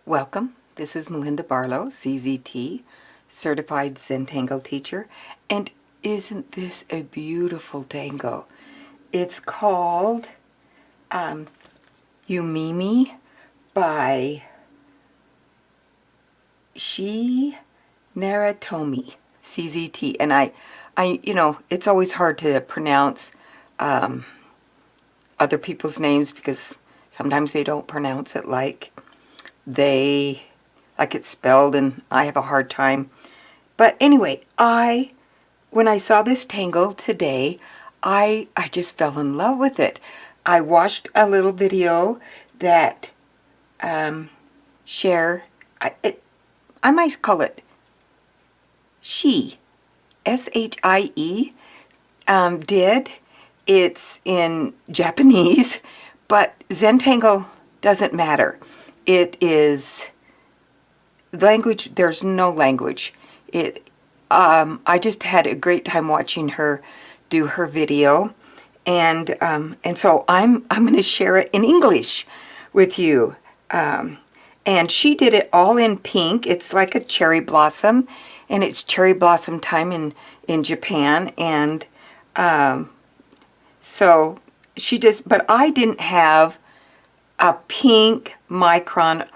Welcome. This is Melinda Barlow, CZT, Certified Zen Tangle Teacher. And isn't this a beautiful tangle? It's called Yumemi by Shie Narifomi CZT. And I, it's always hard to pronounce other people's names because sometimes they don't pronounce it like it's spelled, and I have a hard time. But anyway, when I saw this tangle today, I just fell in love with it. I watched a little video that I might call it Shie, S-H-I-E, did. It's in Japanese, but Zentangle doesn't matter. It is language. There's no language. I just had a great time watching her do her video, and so I'm going to share it in English with you. And she did it all in pink. It's like a cherry blossom, and it's cherry blossom time in Japan, and so she just. But I didn't have a pink micron,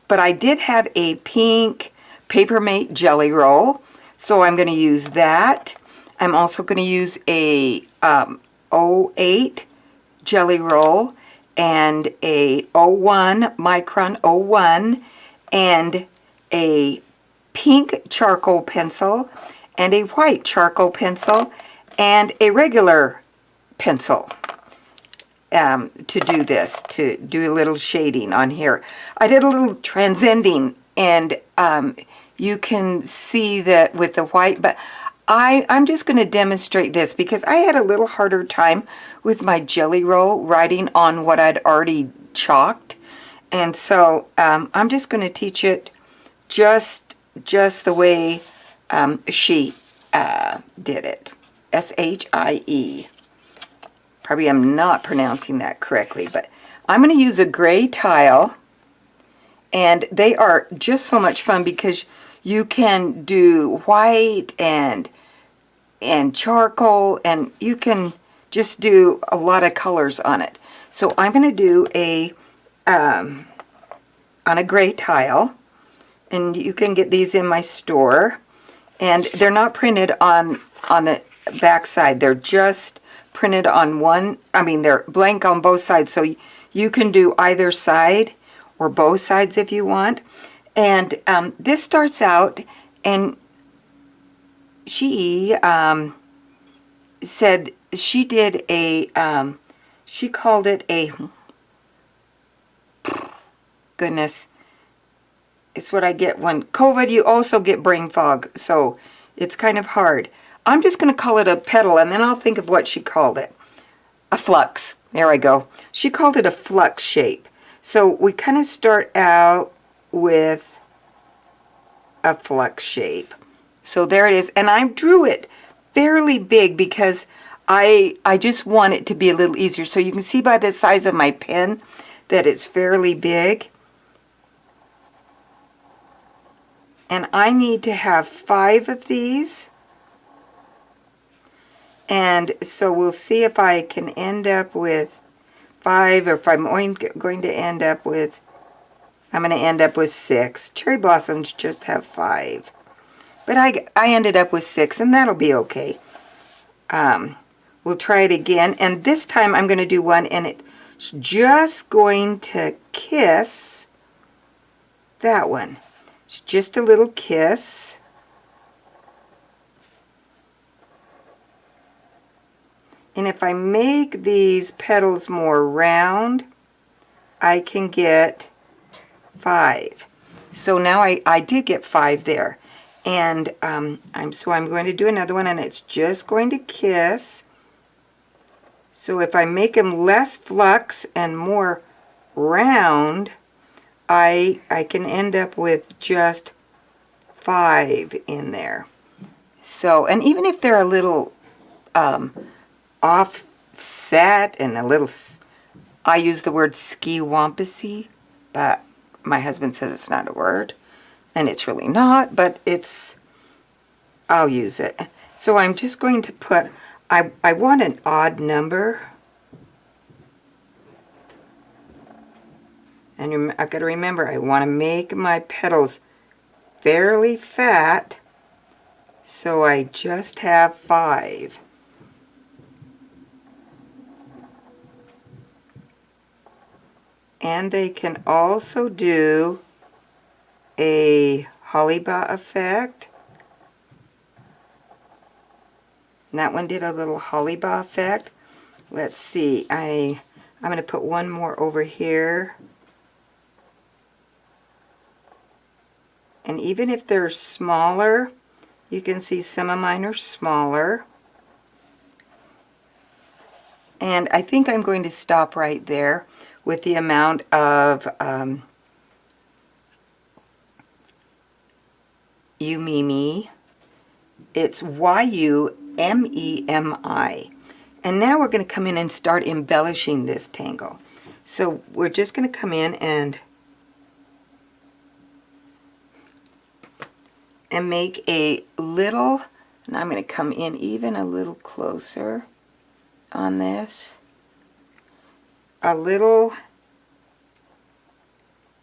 but I did have a pink Papermate jelly roll, so I'm going to use that. I'm also going to use a 08 jelly roll and a 01 micron 01 and a pink charcoal pencil and a white charcoal pencil and a regular pencil. To do this, to do a little shading on here. I did a little transcending, and you can see that with the white, but I'm just going to demonstrate this because I had a little harder time with my jelly roll writing on what I'd already chalked, and so I'm just going to teach it just the way she did it. S-H-I-E. Probably I'm not pronouncing that correctly, but I'm going to use a gray tile, and they are just so much fun because you can do white and charcoal, and you can just do a lot of colors on it. So I'm going to do on a gray tile, and you can get these in my store, and they're not printed on the back side. They're just printed on one. I mean, they're blank on both sides, so you can do either side or both sides if you want. And this starts out, and she said she did she called it a, goodness, it's what I get when COVID, you also get brain fog, so it's kind of hard. I'm just going to call it a petal, and then I'll think of what she called it. A flux. There I go. She called it a flux shape. So we kind of start out with a flux shape. So there it is. And I drew it fairly big because I just want it to be a little easier. So you can see by the size of my pen that it's fairly big. And I need to have 5 of these. And so we'll see if I can end up with 5, or if I'm going to end up with, I'm going to end up with 6. Cherry blossoms just have 5. But I ended up with 6, and that'll be okay. We'll try it again, and this time I'm going to do one, and it's just going to kiss that one. It's just a little kiss. And if I make these petals more round, I can get 5. So now I did get 5 there. And I'm going to do another one, and it's just going to kiss. So if I make them less flux and more round, I can end up with just 5 in there. So, and even if they're a little offset and a little, I use the word ski-wampusy, but my husband says it's not a word, and it's really not, but I'll use it. So I'm just going to put, I want an odd number. And I've got to remember, I want to make my petals fairly fat, so I just have 5. And they can also do a hollyba effect. And that one did a little hollyba effect. Let's see, I'm going to put one more over here. And even if they're smaller, you can see some of mine are smaller. And I think I'm going to stop right there with the amount of Yumemi. It's Yumemi. And now we're going to come in and start embellishing this tangle. So we're just going to come in and make a little, and I'm going to come in even a little closer on this, a little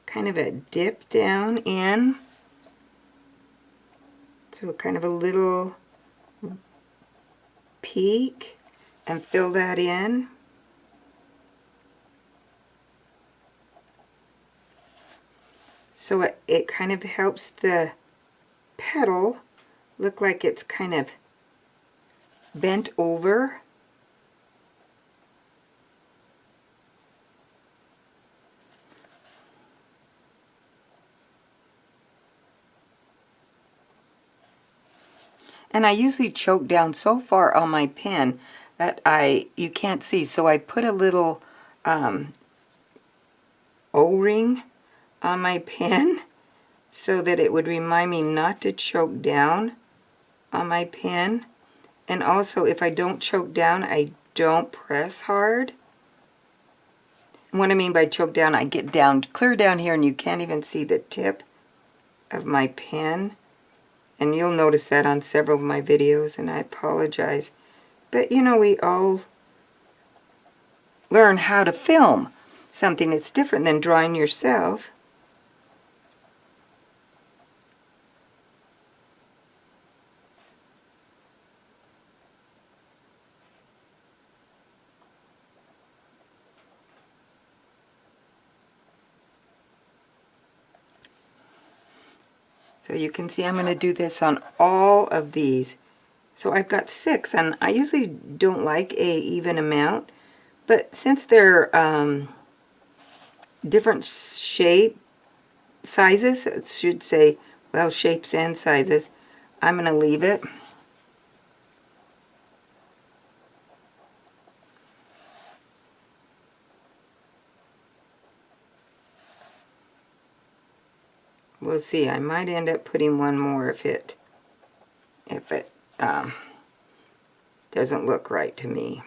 kind of a dip down in, so kind of a little peak, and fill that in. So it kind of helps the petal look like it's kind of bent over. And I usually choke down so far on my pen that you can't see, so I put a little O-ring on my pen so that it would remind me not to choke down on my pen. And also, if I don't choke down, I don't press hard. And what I mean by choke down, I get down, clear down here, and you can't even see the tip of my pen. And you'll notice that on several of my videos, and I apologize. But you know, we all learn how to film something that's different than drawing yourself. So you can see I'm going to do this on all of these. So I've got 6, and I usually don't like a even amount, but since they're different shape sizes, it should say, well, shapes and sizes, I'm going to leave it. We'll see. I might end up putting one more if it doesn't look right to me.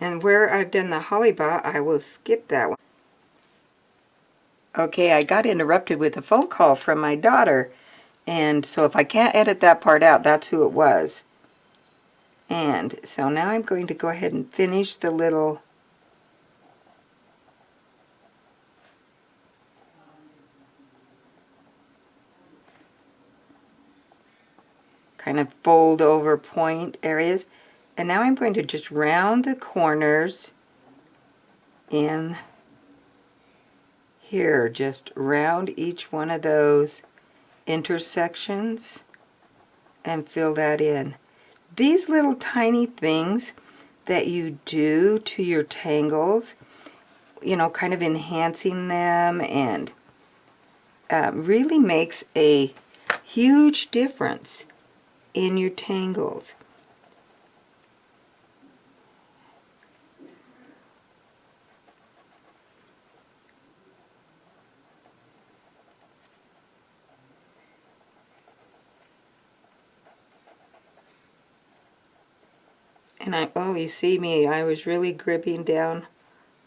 And where I've done the hollyba, I will skip that one. Okay, I got interrupted with a phone call from my daughter, and so if I can't edit that part out, that's who it was. And so now I'm going to go ahead and finish the little kind of fold over point areas. And now I'm going to just round the corners in here, just round each one of those intersections and fill that in. These little tiny things that you do to your tangles, you know, kind of enhancing them, and really makes a huge difference in your tangles. And oh, you see me, I was really gripping down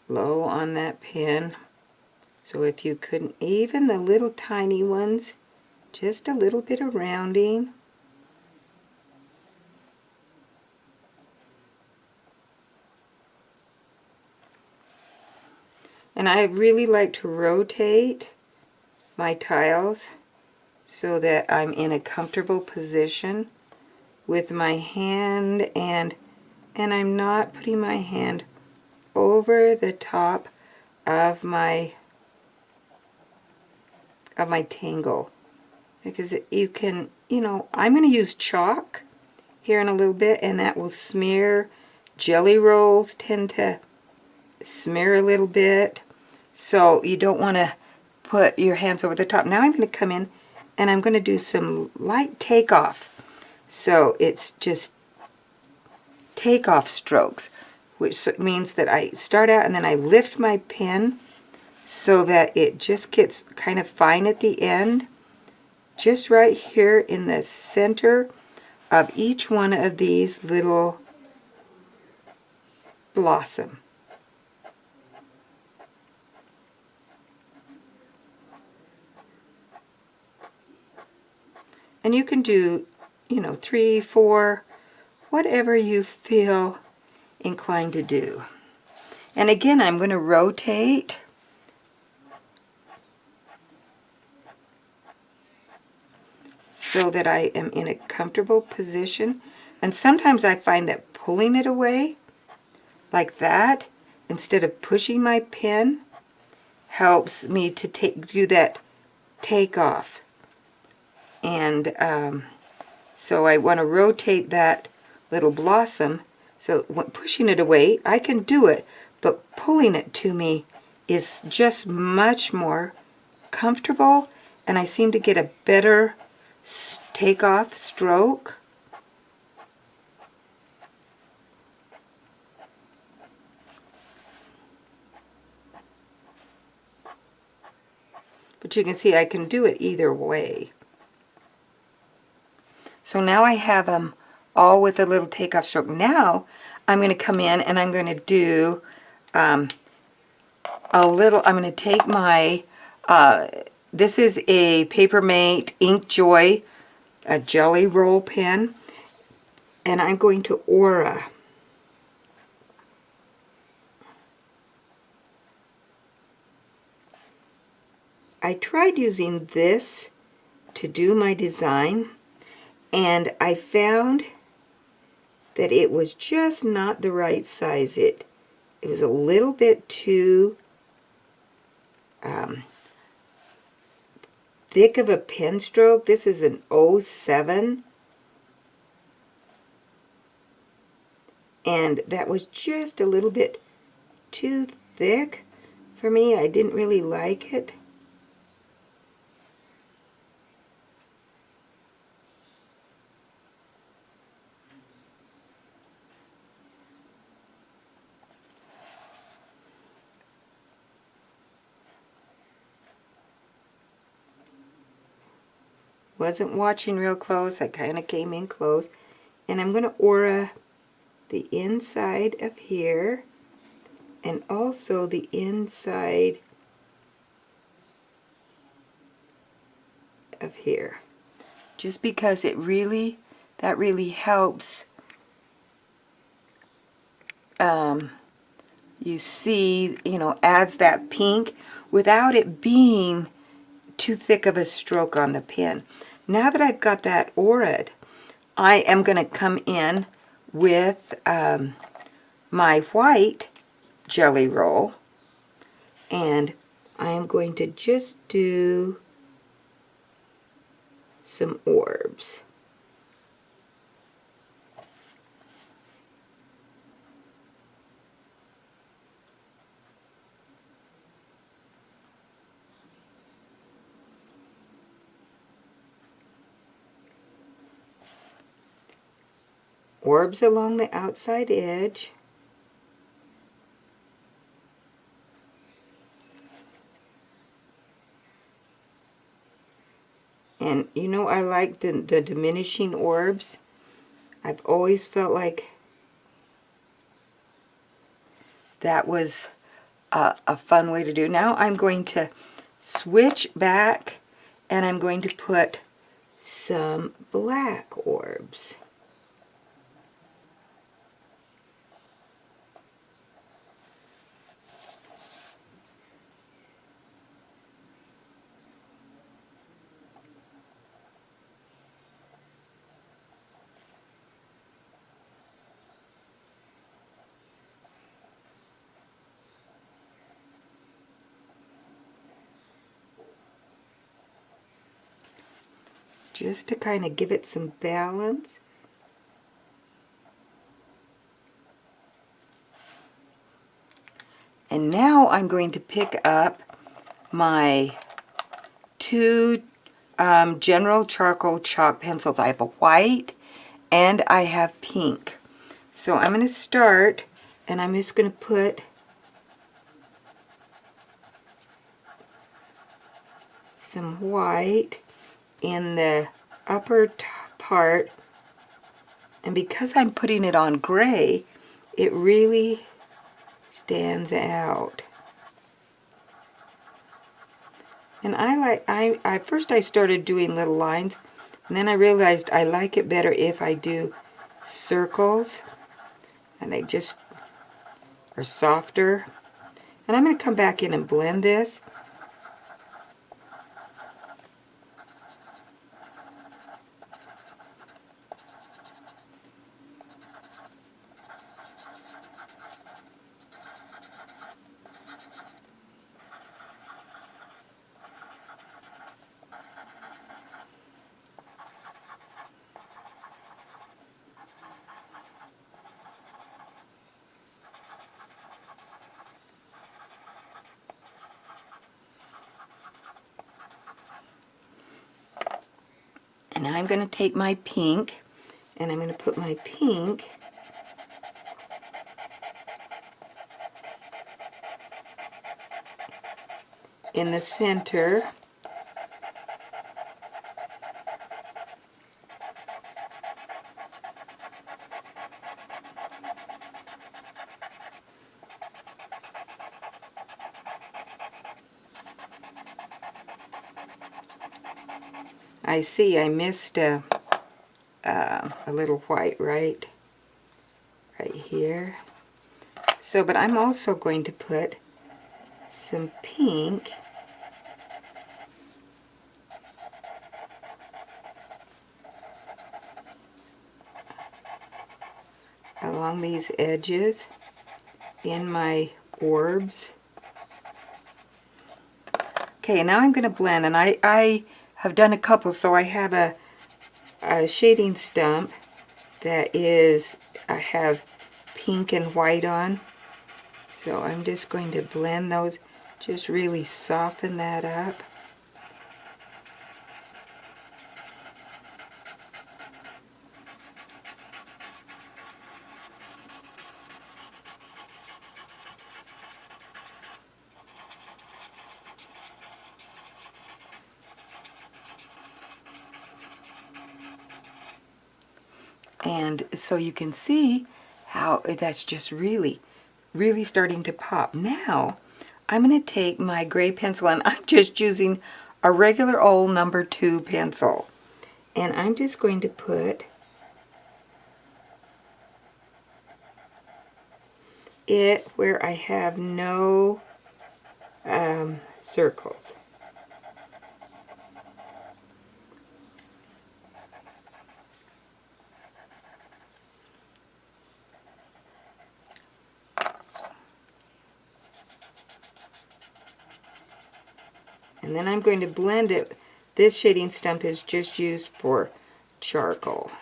low on that pin. So if you couldn't, even the little tiny ones, just a little bit of rounding. And I really like to rotate my tiles so that I'm in a comfortable position with my hand, and I'm not putting my hand over the top of my tangle, because you can, I'm going to use chalk here in a little bit, and that will smear. Jelly rolls tend to smear a little bit, so you don't want to put your hands over the top. Now I'm going to come in and I'm going to do some light takeoff. So it's just takeoff strokes, which means that I start out and then I lift my pen so that it just gets kind of fine at the end, just right here in the center of each one of these little blossom. And you can do, 3, 4, whatever you feel inclined to do. And again, I'm going to rotate so that I am in a comfortable position. And sometimes I find that pulling it away like that, instead of pushing my pen, helps me to do that takeoff. And so I want to rotate that little blossom. So when pushing it away, I can do it, but pulling it to me is just much more comfortable, and I seem to get a better takeoff stroke. But you can see I can do it either way. So now I have them all with a little takeoff stroke. Now I'm going to come in and I'm going to do I'm going to take my, this is a Papermate Ink Joy, a jelly roll pen, and I'm going to aura. I tried using this to do my design, and I found that it was just not the right size. It was a little bit too thick of a pen stroke. This is an 07, and that was just a little bit too thick for me. I didn't really like it. Wasn't watching real close. I kind of came in close. And I'm going to aura the inside of here and also the inside of here. Just because that really helps you see, adds that pink without it being too thick of a stroke on the pen. Now that I've got that auraed, I am going to come in with my white jelly roll, and I am going to just do some orbs. Orbs along the outside edge. And I like the diminishing orbs. I've always felt like that was a fun way to do. Now I'm going to switch back and I'm going to put some black orbs. Just to kind of give it some balance. And now I'm going to pick up my two general charcoal chalk pencils. I have a white and I have pink. So I'm going to start, and I'm just going to put some white in the upper part, and because I'm putting it on gray, it really stands out. And first I started doing little lines, and then I realized I like it better if I do circles, and they just are softer. And I'm going to come back in and blend this. And now I'm going to take my pink, and I'm going to put my pink in the center. I see I missed a little white right here. So, but I'm also going to put some pink along these edges in my orbs. Okay, now I'm going to blend, and I have done a couple, so I have a shading stump that is, I have pink and white on. So I'm just going to blend those, just really soften that up. And so you can see how that's just really starting to pop. Now, I'm going to take my gray pencil, and I'm just using a regular old number 2 pencil. And I'm just going to put it where I have no circles. And then I'm going to blend it. This shading stump is just used for charcoal.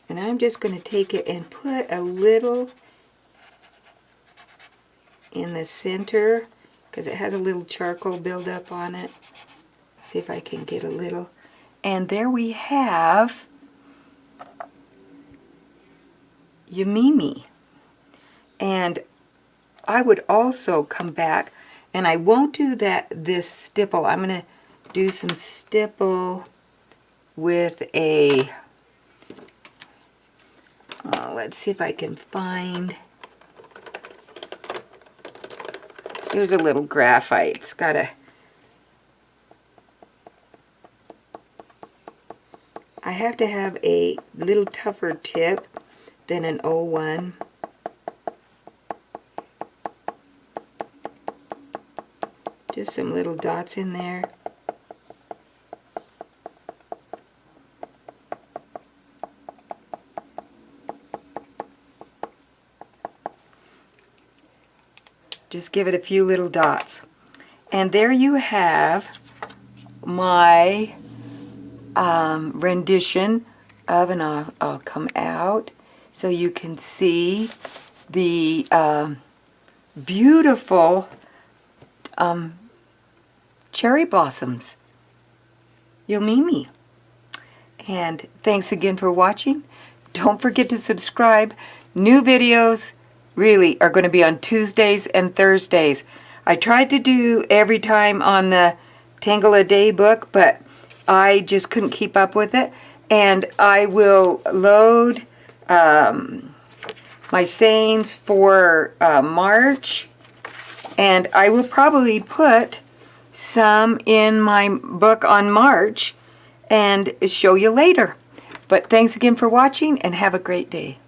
And I'm just going to take it and put a little in the center, because it has a little charcoal buildup on it. See if I can get a little. And there we have Yumemi. And I would also come back, and I won't do this stipple. I'm going to do some stipple with a, let's see if I can find, here's a little graphite. It's got a, I have to have a little tougher tip than an 01. Just some little dots in there. Just give it a few little dots. And there you have my rendition of, and I'll come out so you can see the beautiful cherry blossoms. Yumemi. And thanks again for watching. Don't forget to subscribe. New videos really are going to be on Tuesdays and Thursdays. I tried to do every time on the Tangle a Day book, but I just couldn't keep up with it. And I will load my sayings for March, and I will probably put some in my book on March and show you later. But thanks again for watching, and have a great day.